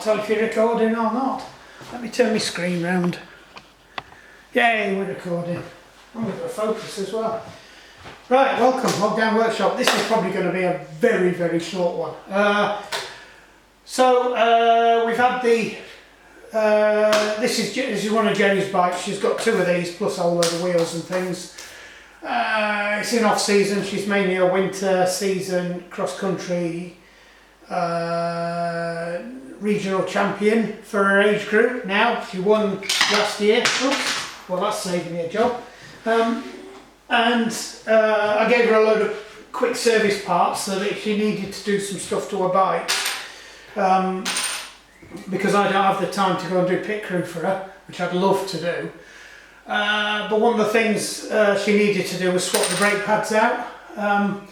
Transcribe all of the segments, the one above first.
tell if you're recording or not. Let me turn my screen round. Yay, we're recording. I'm going to focus as well. Right, welcome, Lockdown Workshop. This is probably going to be a very, very short one. We've had the... this is one of Jenny's bikes. She's got two of these plus a whole load of wheels and things. It's in off season. She's mainly a winter season cross country regional champion for her age group. Now she won last year. Oops, well, that's saved me a job. I gave her a load of quick service parts so that if she needed to do some stuff to her bike, because I don't have the time to go and do pit crew for her, which I'd love to do. But one of the things she needed to do was swap the brake pads out. I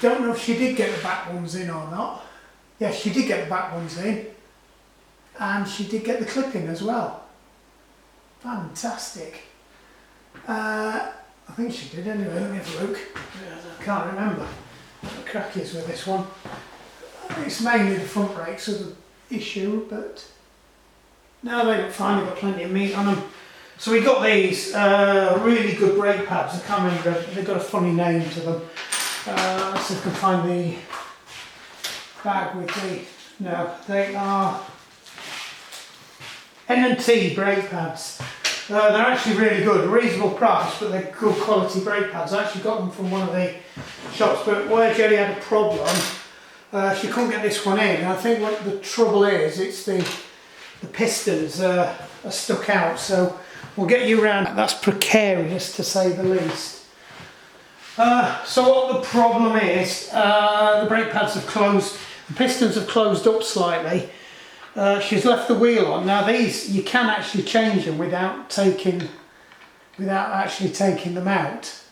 don't know if she did get the back ones in or not. Yes, she did get the back ones in. And she did get the clip in as well. Fantastic. I think she did anyway. Let me have a look. I can't remember what the crack is with this one. It's mainly the front brakes are the issue, but no, they look fine. They've got plenty of meat on them. So we got these really good brake pads. I can't remember. They've got a funny name to them. Let's see if I can find the bag with the... No, they are N&T brake pads. They're actually really good, reasonable price, but they're good quality brake pads. I actually got them from one of the shops, but where Jenny had a problem, she couldn't get this one in. And I think what the trouble is, it's the pistons are stuck out, so we'll get you around. That's precarious to say the least. So what the problem is, the brake pads have closed, the pistons have closed up slightly. She's left the wheel on. Now these, you can actually change them without actually taking them out.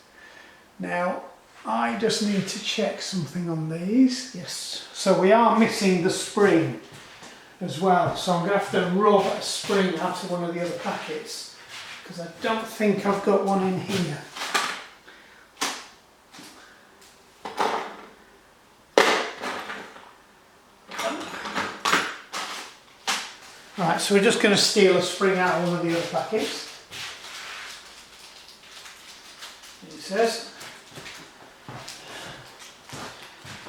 Now I just need to check something on these. Yes, so we are missing the spring as well. So I'm going to have to rub a spring out of one of the other packets because I don't think I've got one in here. Right, so we're just going to steal a spring out of one of the other packets. It says.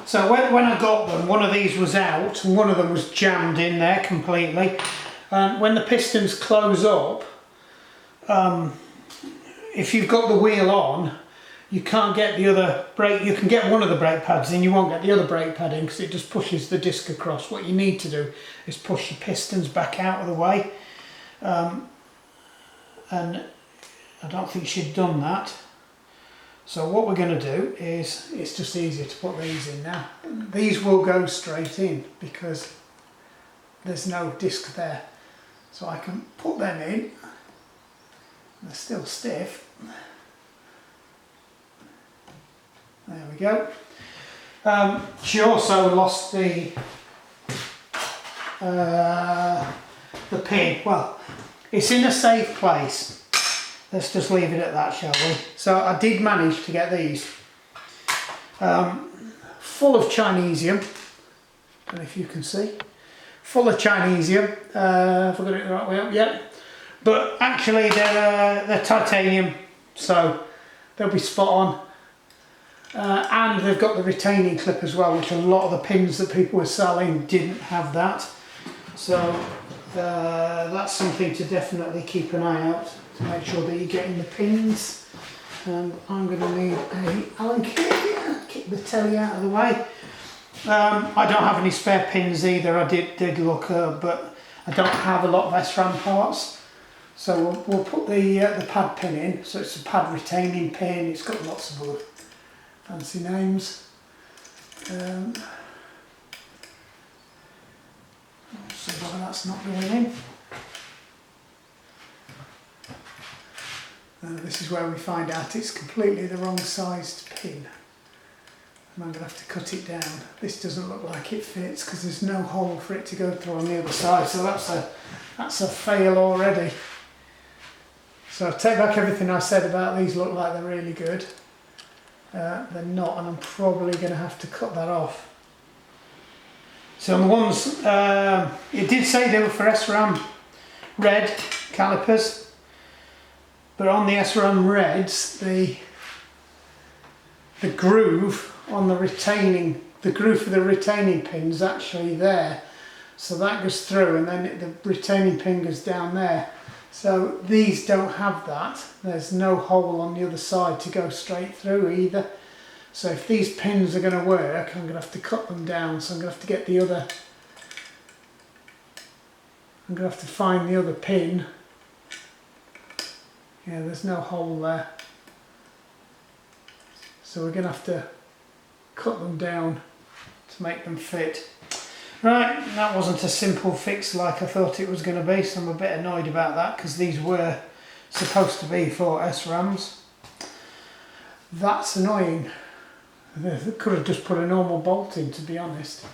So when I got them, one of these was out and one of them was jammed in there completely. And when the pistons close up, if you've got the wheel on, you can't get the other brake. You can get one of the brake pads in, you won't get the other brake pad in because it just pushes the disc across. What you need to do is push your pistons back out of the way. And I don't think she'd done that. So what we're going to do is, it's just easier to put these in now. These will go straight in because there's no disc there. So I can put them in. They're still stiff. There we go. She also lost the pin. Well, it's in a safe place. Let's just leave it at that, shall we? So I did manage to get these. Full of Chinesium. I don't know if you can see. Full of Chinesium. Have I got it the right way up? Yeah. But actually they're titanium, so they'll be spot on. And they've got the retaining clip as well, which a lot of the pins that people were selling didn't have that. So that's something to definitely keep an eye out to make sure that you're getting the pins. And I'm going to need a Allen kit here, kick the telly out of the way. I don't have any spare pins either. I did look, but I don't have a lot of SRAM parts. So we'll put the pad pin in. So it's a pad retaining pin. It's got lots of other fancy names. So why that's not going in. This is where we find out it's completely the wrong sized pin. And I'm going to have to cut it down. This doesn't look like it fits because there's no hole for it to go through on the other side. So that's a fail already. So I take back everything I said about these look like they're really good. They're not, and I'm probably going to have to cut that off. So on the ones, it did say they were for SRAM Red calipers, but on the SRAM Reds, the groove on the groove for the retaining pin is actually there. So that goes through, and then the retaining pin goes down there. So these don't have that. There's no hole on the other side to go straight through either. So if these pins are going to work, I'm going to have to cut them down. So I'm going to have to get the other, I'm going to have to find the other pin. Yeah, there's no hole there. So we're going to have to cut them down to make them fit. Right, that wasn't a simple fix like I thought it was going to be, so I'm a bit annoyed about that because these were supposed to be for SRAMs. That's annoying. They could have just put a normal bolt in, to be honest,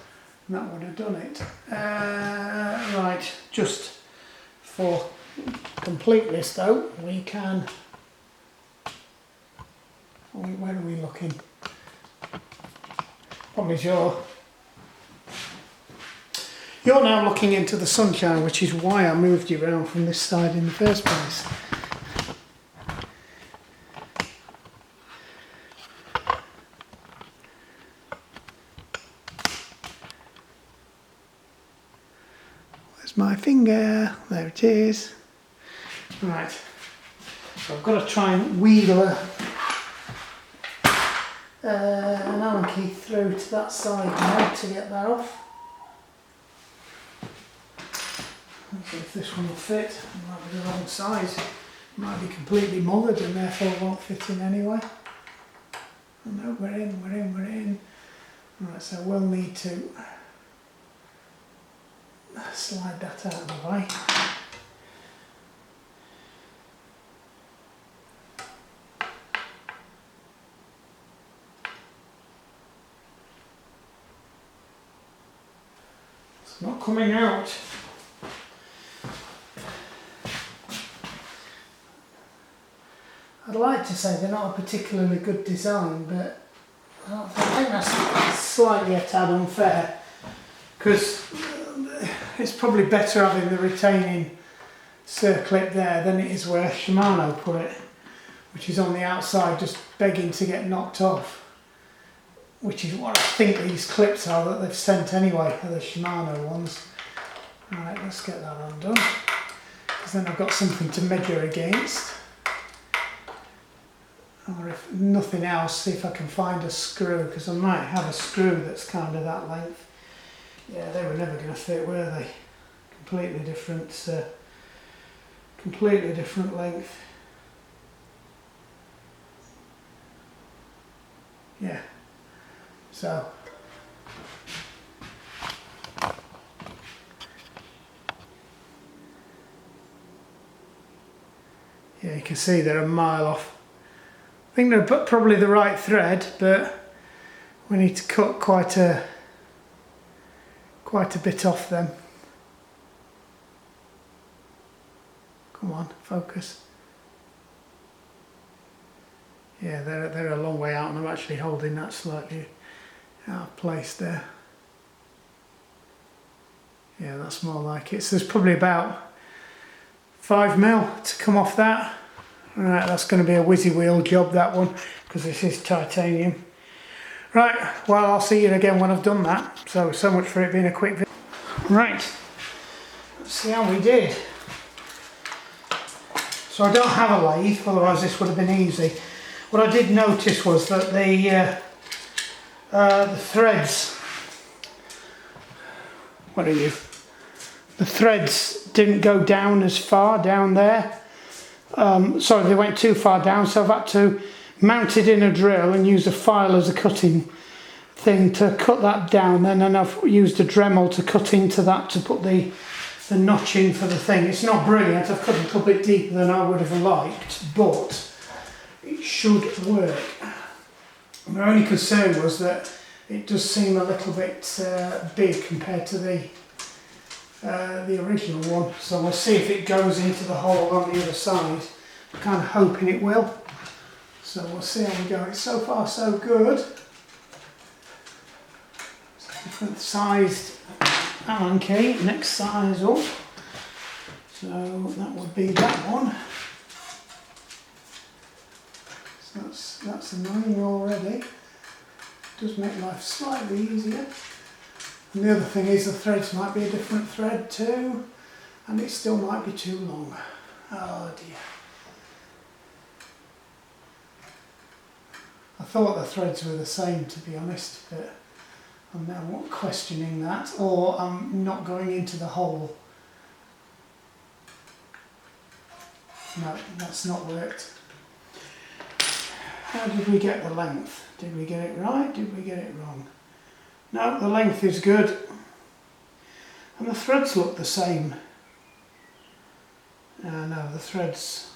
and that would have done it. Right, just for completeness though, we can... Where are we looking? Probably you're now looking into the sunshine, which is why I moved you around from this side in the first place. Where's my finger? There it is. Right, so I've got to try and wheel an Allen key through to that side now to get that off. Let's see if this one will fit. It might be the wrong size. It might be completely mullered and therefore won't fit in anyway. Oh no, we're in. Right, so we'll need to slide that out of the way. It's not coming out. I'd like to say they're not a particularly good design, but I think that's slightly a tad unfair, because it's probably better having the retaining circlip there than it is where Shimano put it, which is on the outside just begging to get knocked off, which is what I think these clips are that they've sent anyway, are the Shimano ones. Right, let's get that undone, because then I've got something to measure against. Or if nothing else, see if I can find a screw, because I might have a screw that's kind of that length. Yeah, they were never going to fit, were they? Completely different length. Yeah. So. Yeah, you can see they're a mile off. I think they're probably the right thread, but we need to cut quite a bit off them. Come on, focus. Yeah, they're a long way out, and I'm actually holding that slightly out of place there. Yeah, that's more like it. So there's probably about 5mm to come off that. Right, that's going to be a whizzy wheel job, that one, because this is titanium. Right, well, I'll see you again when I've done that. So much for it being a quick video. Right, let's see how we did. So I don't have a lathe, otherwise this would have been easy. What I did notice was that the threads, where are you? The threads didn't go down as far down there. Sorry, they went too far down, so I've had to mount it in a drill and use a file as a cutting thing to cut that down. And then I've used a Dremel to cut into that to put the notch in for the thing. It's not brilliant, I've cut a little bit deeper than I would have liked, but it should work. My only concern was that it does seem a little bit big compared to the original one, so we'll see if it goes into the hole on the other side. I'm kind of hoping it will, so we'll see how we go. It's so far so good. It's different sized Allen key, next size up. So that would be that one. So that's annoying already. Does make life slightly easier. And the other thing is the threads might be a different thread too, and it still might be too long. Oh dear. I thought the threads were the same, to be honest, but I'm now questioning that, or I'm not going into the hole. No, that's not worked. How did we get the length? Did we get it right? Did we get it wrong? No, the length is good. And the threads look the same. No, the threads...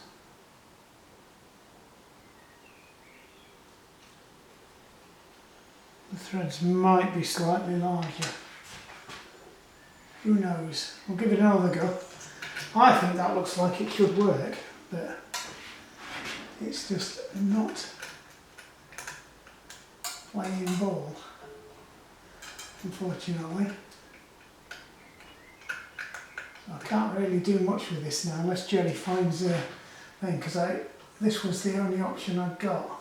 The threads might be slightly larger. Who knows? We'll give it another go. I think that looks like it should work, but it's just not playing ball, unfortunately. So I can't really do much with this now unless Jerry finds a thing, because this was the only option I'd got.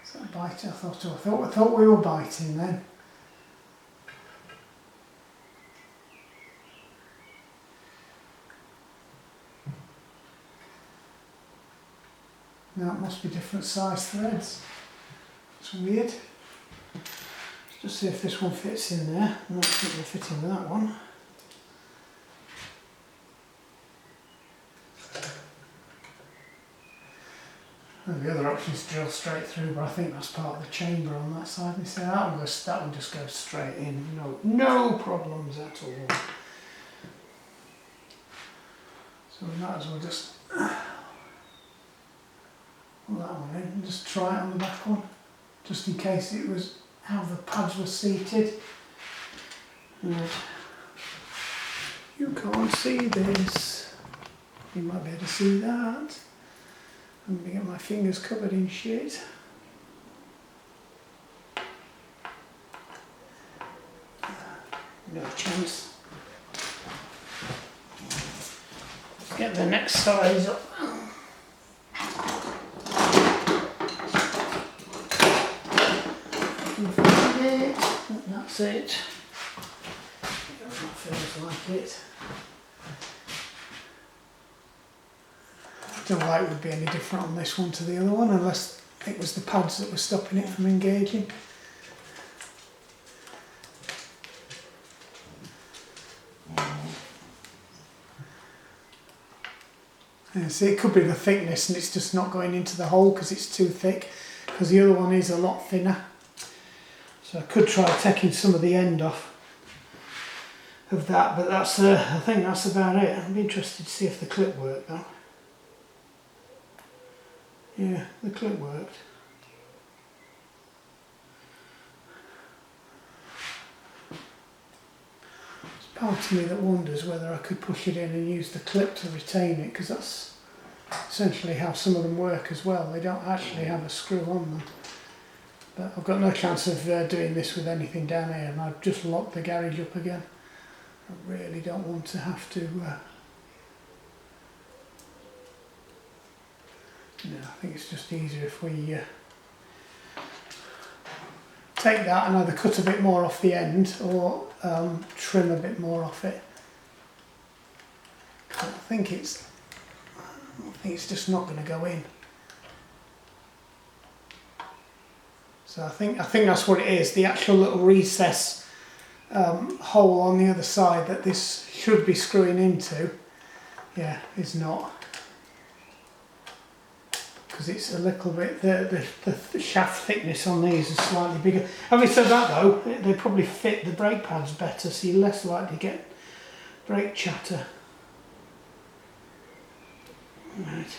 Is that a bite? I thought we were biting then. Now it must be different size threads. It's weird. Let's just see if this one fits in there. I'm not sure it'll fit in with that one. And the other option is to drill straight through, but I think that's part of the chamber on that side. You see, that one just goes straight in. No problems at all. So we might as well just put that one in and just try it on the back one, just in case it was how the pads were seated. Right. You can't see this. You might be able to see that. I'm going to get my fingers covered in shit. No chance. Let's get the next size up. That's it. That feels like it. I don't know why it would be any different on this one to the other one, unless it was the pads that were stopping it from engaging. Yeah, see, it could be the thickness and it's just not going into the hole because it's too thick, because the other one is a lot thinner. So I could try taking some of the end off of that, but that's I think that's about it. I'd be interested to see if the clip worked though. Yeah, the clip worked. There's part of me that wonders whether I could push it in and use the clip to retain it, because that's essentially how some of them work as well. They don't actually have a screw on them. But I've got no chance of doing this with anything down here, and I've just locked the garage up again. I really don't want to have to... No, I think it's just easier if we take that and either cut a bit more off the end or trim a bit more off it. I think it's just not going to go in. So I think that's what it is. The actual little recess hole on the other side that this should be screwing into, yeah, is not. Because it's a little bit, the shaft thickness on these is slightly bigger. Having said that though, they probably fit the brake pads better, so you're less likely to get brake chatter. Right.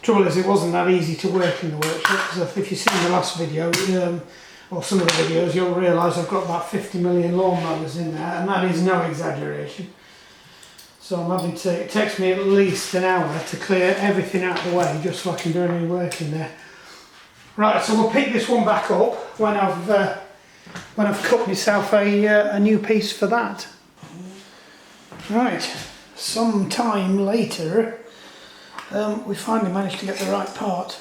Trouble is, it wasn't that easy to work in the workshop, because if you've seen the last video, or some of the videos, you'll realise I've got about 50 million lawnmowers in there, and that is no exaggeration. So I'm having to, it takes me at least an hour to clear everything out of the way just so I can do any work in there. Right, so we'll pick this one back up when I've cut myself a new piece for that. Right, some time later, we finally managed to get the right part.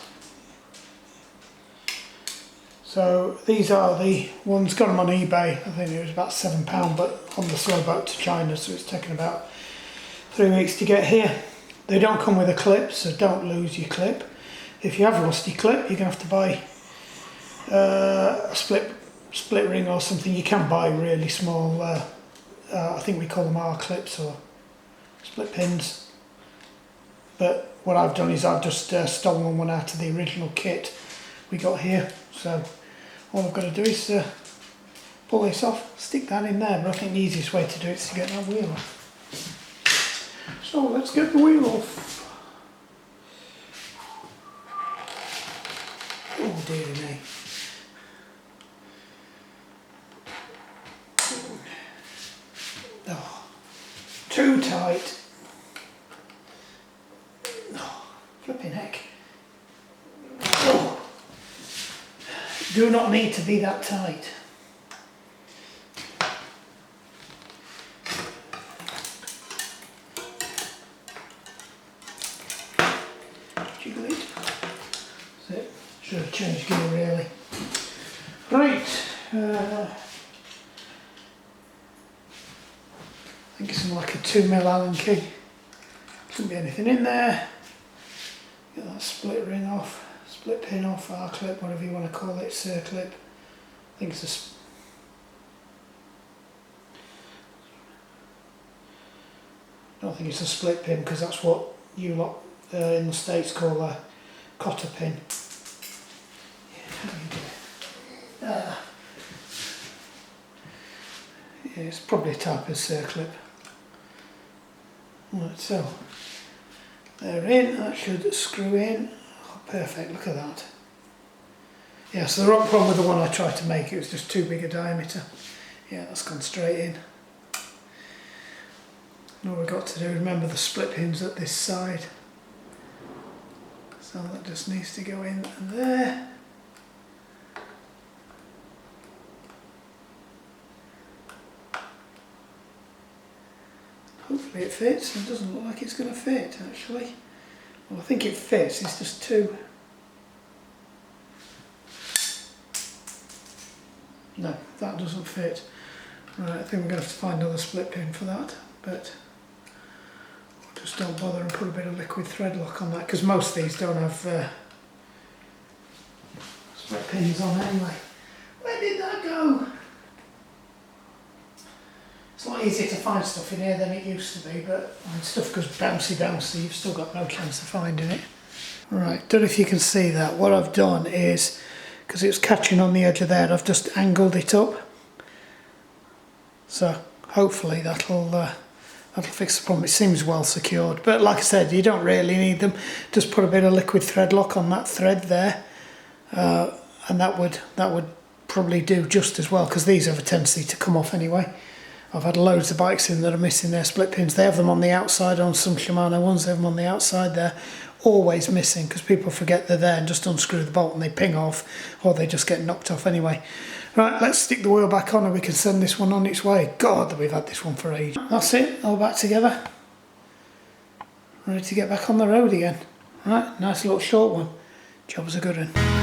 So these are the ones, got them on eBay. I think it was about £7, but on the slow boat to China, so it's taken about 3 weeks to get here. They don't come with a clip, so don't lose your clip. If you have lost your clip, you're going to have to buy a split ring or something. You can buy really small, I think we call them R clips or split pins. But what I've done is I've just stolen one out of the original kit we got here. So all I've got to do is pull this off, stick that in there, but I think the easiest way to do it is to get that wheel off. So let's get the wheel off. Oh dear me. Oh, too tight. Oh, flipping heck. Oh. Do not need to be that tight. Jiggle it. That's it. Should have changed gear really. Right. I think it's like a 2mm Allen key. Shouldn't be anything in there. Get that split ring off. Split pin off, R clip, whatever you want to call it, circlip. I think it's I don't think it's a split pin because that's what you lot in the States call a cotter pin. Yeah, it's probably a type of circlip. Right, so they're in, that should screw in. Perfect, look at that. Yeah, so the wrong problem with the one I tried to make, it was just too big a diameter. Yeah, that's gone straight in. And all we've got to do is remember the split pins at this side. So that just needs to go in there. Hopefully it fits. It doesn't look like it's going to fit actually. Well, I think it fits, it's just too... No, that doesn't fit. Right, I think we're going to have to find another split pin for that, but we'll just don't bother and put a bit of liquid thread lock on that, because most of these don't have split pins on anyway. Where did that go? It's a lot easier to find stuff in here than it used to be, but when stuff goes bouncy, you've still got no chance of finding it. Right, don't know if you can see that. What I've done is, because it's catching on the edge of there, I've just angled it up. So hopefully that'll fix the problem. It seems well secured, but like I said, you don't really need them. Just put a bit of liquid thread lock on that thread there, and that would probably do just as well, because these have a tendency to come off anyway. I've had loads of bikes in that are missing their split pins. They have them on the outside on some Shimano ones, they have them on the outside there, always missing, because people forget they're there and just unscrew the bolt and they ping off, or they just get knocked off anyway. Right, let's stick the wheel back on and we can send this one on its way. God, that we've had this one for ages. That's it, all back together. Ready to get back on the road again. Right, nice little short one. Job's a good one.